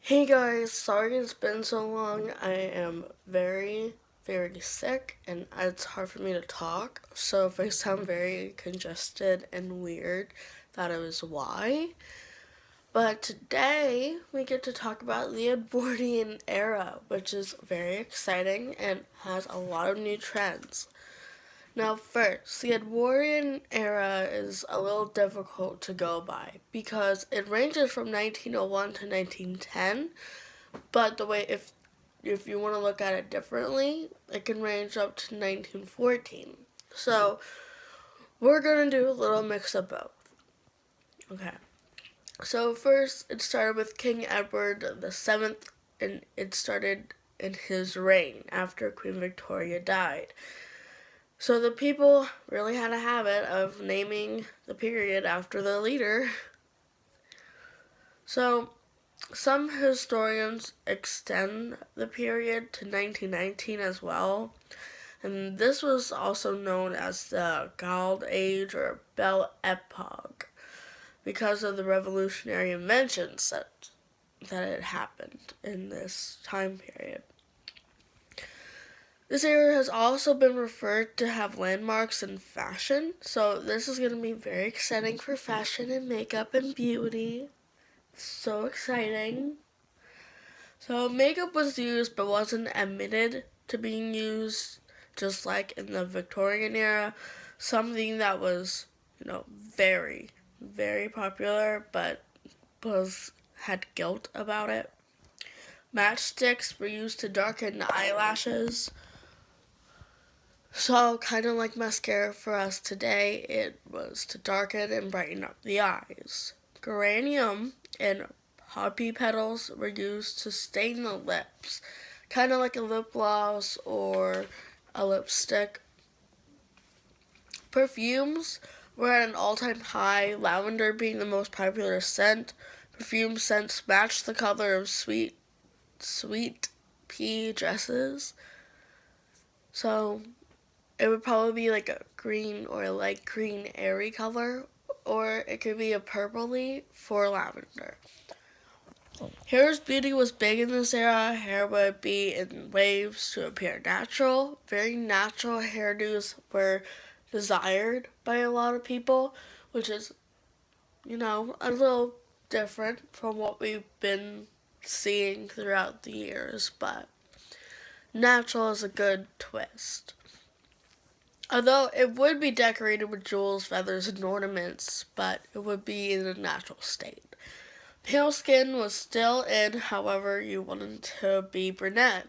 Hey guys, sorry it's been so long. I am very, very sick and it's hard for me to talk. So if I sound very congested and weird, that is why. But today we get to talk about the Edwardian era, which is very exciting and has a lot of new trends. Now, first, the Edwardian era is a little difficult to go by because it ranges from 1901 to 1910. But the way if you want to look at it differently, it can range up to 1914. So we're gonna do a little mix of both. Okay. So first, it started with King Edward VII, and it started in his reign after Queen Victoria died. So the people really had a habit of naming the period after the leader. So some historians extend the period to 1919 as well, and this was also known as the Gold Age or Belle Epoque because of the revolutionary inventions that had happened in this time period. This era has also been referred to have landmarks in fashion, so this is going to be very exciting for fashion and makeup and beauty. So exciting. So makeup was used but wasn't admitted to being used, just like in the Victorian era. Something that was, very, very popular but had guilt about it. Matchsticks were used to darken the eyelashes. So kind of like mascara for us today, it was to darken and brighten up the eyes. Geranium and poppy petals were used to stain the lips, kind of like a lip gloss or a lipstick. Perfumes were at an all-time high, lavender being the most popular scent. Perfume scents matched the color of sweet pea dresses. So it would probably be like a green or a light green airy color, or it could be a purpley for lavender. Hair's beauty was big in this era. Hair would be in waves to appear natural. Very natural hairdos were desired by a lot of people, which is, a little different from what we've been seeing throughout the years, but natural is a good twist. Although it would be decorated with jewels, feathers, and ornaments, but it would be in a natural state. Pale skin was still in, however, you wanted to be brunette.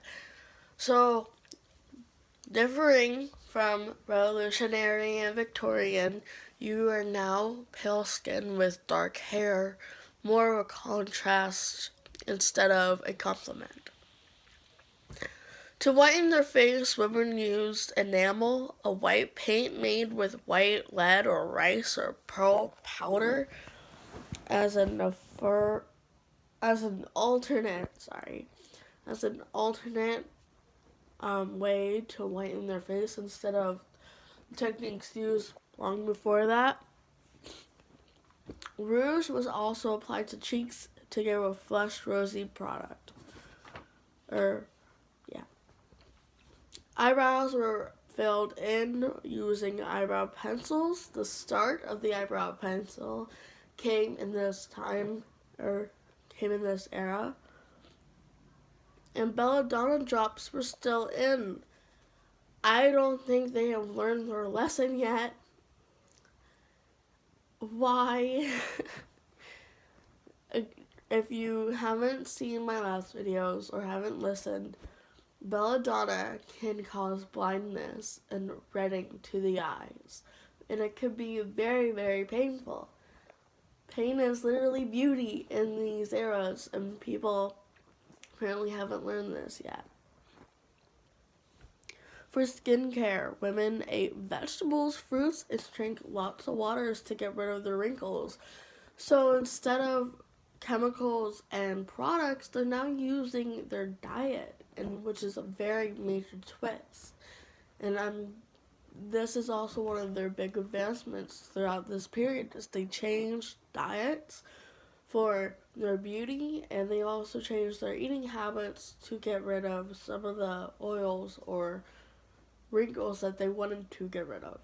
So, differing from Revolutionary and Victorian, you are now pale skin with dark hair, more of a contrast instead of a complement. To whiten their face, women used enamel, a white paint made with white lead or rice or pearl powder, as an alternate way to whiten their face instead of techniques used long before that. Rouge was also applied to cheeks to give a flushed, rosy product. Eyebrows were filled in using eyebrow pencils. The start of the eyebrow pencil came in this era. And belladonna drops were still in. I don't think they have learned their lesson yet. Why? If you haven't seen my last videos or haven't listened, belladonna can cause blindness and reddening to the eyes, and it could be very, very painful. Pain is literally beauty in these eras, and people apparently haven't learned this yet. For skincare, women ate vegetables, fruits, and drank lots of waters to get rid of their wrinkles. So instead of chemicals and products, they're now using their diet, and which is a very major twist. And this is also one of their big advancements throughout this period, is they changed diets for their beauty, and they also changed their eating habits to get rid of some of the oils or wrinkles that they wanted to get rid of.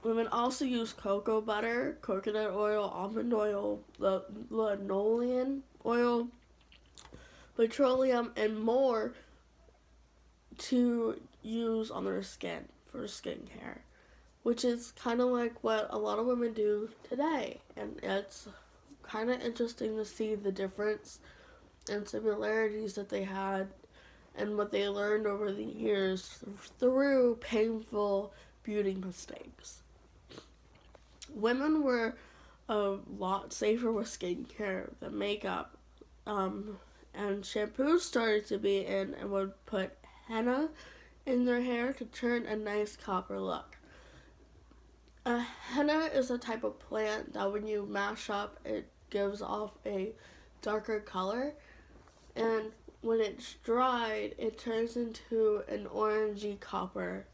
Women also use cocoa butter, coconut oil, almond oil, linoleum oil, petroleum, and more to use on their skin for skincare, which is kind of like what a lot of women do today. And it's kind of interesting to see the difference and similarities that they had and what they learned over the years through painful beauty mistakes. Women were a lot safer with skincare than makeup, and shampoos started to be in and would put henna in their hair to turn a nice copper look. Henna is a type of plant that when you mash up, it gives off a darker color, and when it's dried, it turns into an orangey copper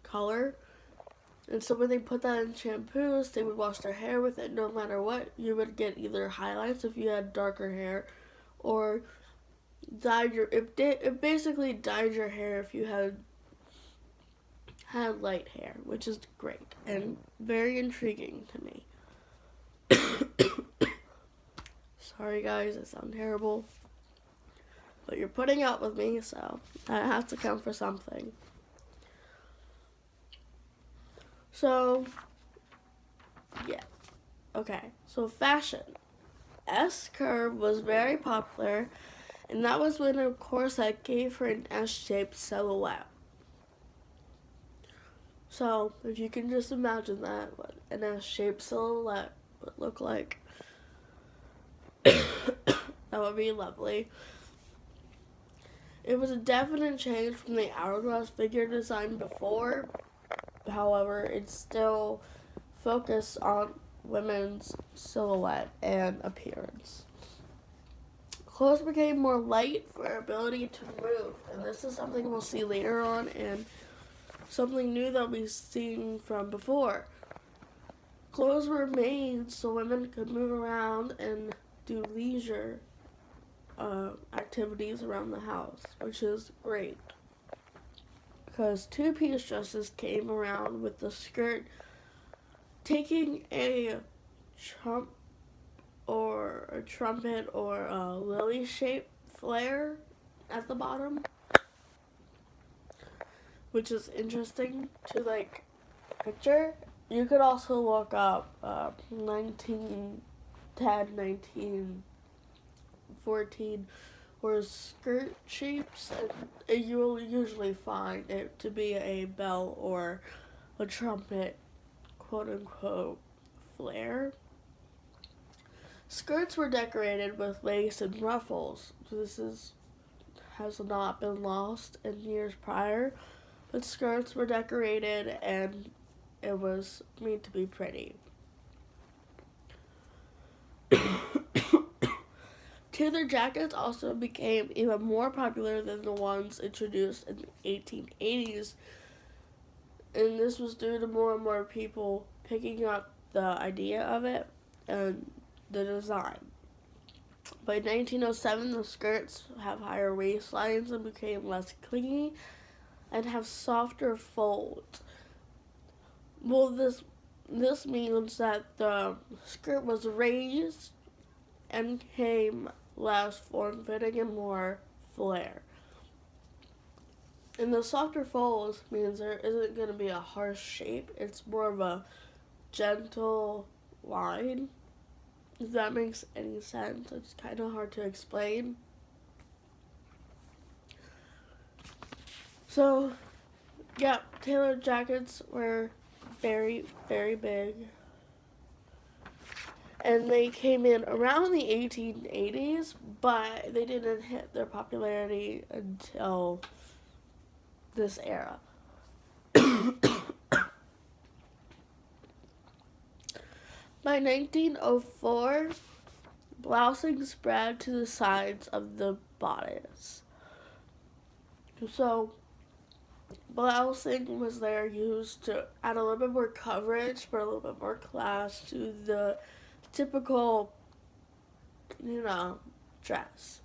color. And so when they put that in shampoos, they would wash their hair with it. No matter what, you would get either highlights if you had darker hair, or it basically dyed your hair if you had light hair, which is great and very intriguing to me. Sorry guys, I sound terrible, but you're putting up with me, so that has to count for something. So, yeah. Okay, so fashion. S-curve was very popular, and that was when a corset gave her an S-shaped silhouette. So, if you can just imagine that, what an S-shaped silhouette would look like, that would be lovely. It was a definite change from the hourglass figure design before. However, it's still focused on women's silhouette and appearance. Clothes became more light for our ability to move, and this is something we'll see later on and something new that we've seen from before. Clothes were made so women could move around and do leisure activities around the house, which is great. Because two-piece dresses came around with the skirt taking a trumpet or a lily-shaped flare at the bottom, which is interesting to picture. You could also look up 1910, 1914 or skirt shapes, and you will usually find it to be a bell or a trumpet, quote-unquote, flare. Skirts were decorated with lace and ruffles. Has not been lost in years prior, but skirts were decorated and it was made to be pretty. Tailor jackets also became even more popular than the ones introduced in the 1880s, and this was due to more and more people picking up the idea of it and the design. By 1907, the skirts have higher waistlines and became less clingy and have softer folds. Well, this means that the skirt was raised and became less form-fitting and more flare. And the softer folds means there isn't going to be a harsh shape. It's more of a gentle line. If that makes any sense. It's kind of hard to explain. So, yeah, tailored jackets were very, very big. And they came in around the 1880s, but they didn't hit their popularity until this era. By 1904, blousing spread to the sides of the bodice. So, blousing was there used to add a little bit more coverage, but a little bit more class to the typical dress.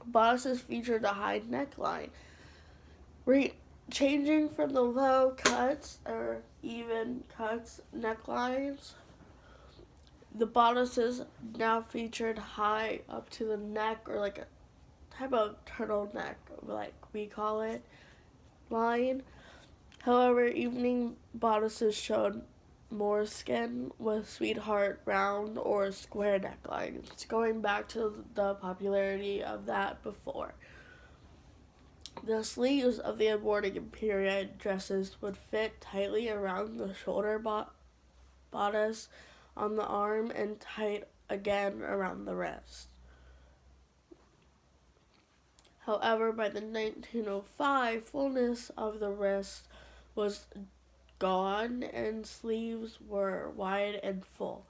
Bodices featured a high neckline, changing from the low cuts or even cuts necklines. The bodices now featured high up to the neck, or like a type of turtleneck, like we call it, line. However, evening bodices showed more skin with sweetheart round or square necklines, going back to the popularity of that before. The sleeves of the Edwardian period dresses would fit tightly around the shoulder bodice on the arm and tight again around the wrist. However, by the 1905, fullness of the wrist was gone and sleeves were wide and full,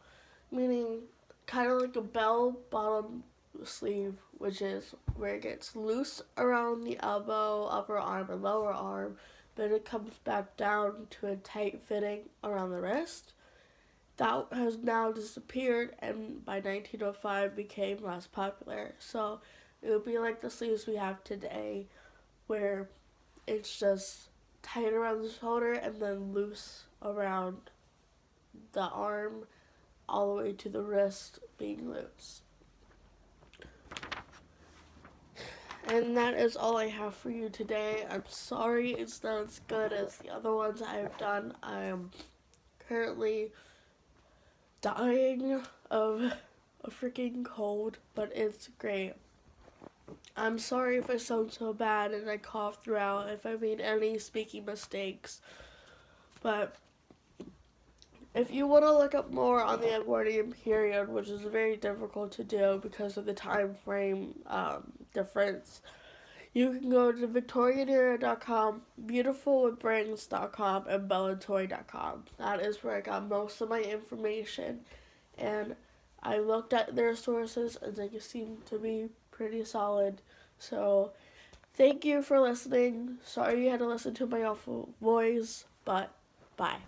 meaning kind of like a bell bottom sleeve, which is where it gets loose around the elbow, upper arm, and lower arm, but it comes back down to a tight fitting around the wrist. That has now disappeared and by 1905 became less popular. So it would be like the sleeves we have today, where it's just tight around the shoulder and then loose around the arm all the way to the wrist being loose. And that is all I have for you today. I'm sorry it's not as good as the other ones I have done. I am currently dying of a freaking cold, but it's great. I'm sorry if I sound so bad and I cough throughout, if I made any speaking mistakes. But if you want to look up more on the Edwardian period, which is very difficult to do because of the time frame difference, you can go to victorianera.com, beautifulwithbrains.com, and bellatoy.com. That is where I got most of my information. And I looked at their sources and they seem to be pretty solid. So thank you for listening. Sorry you had to listen to my awful voice, but bye.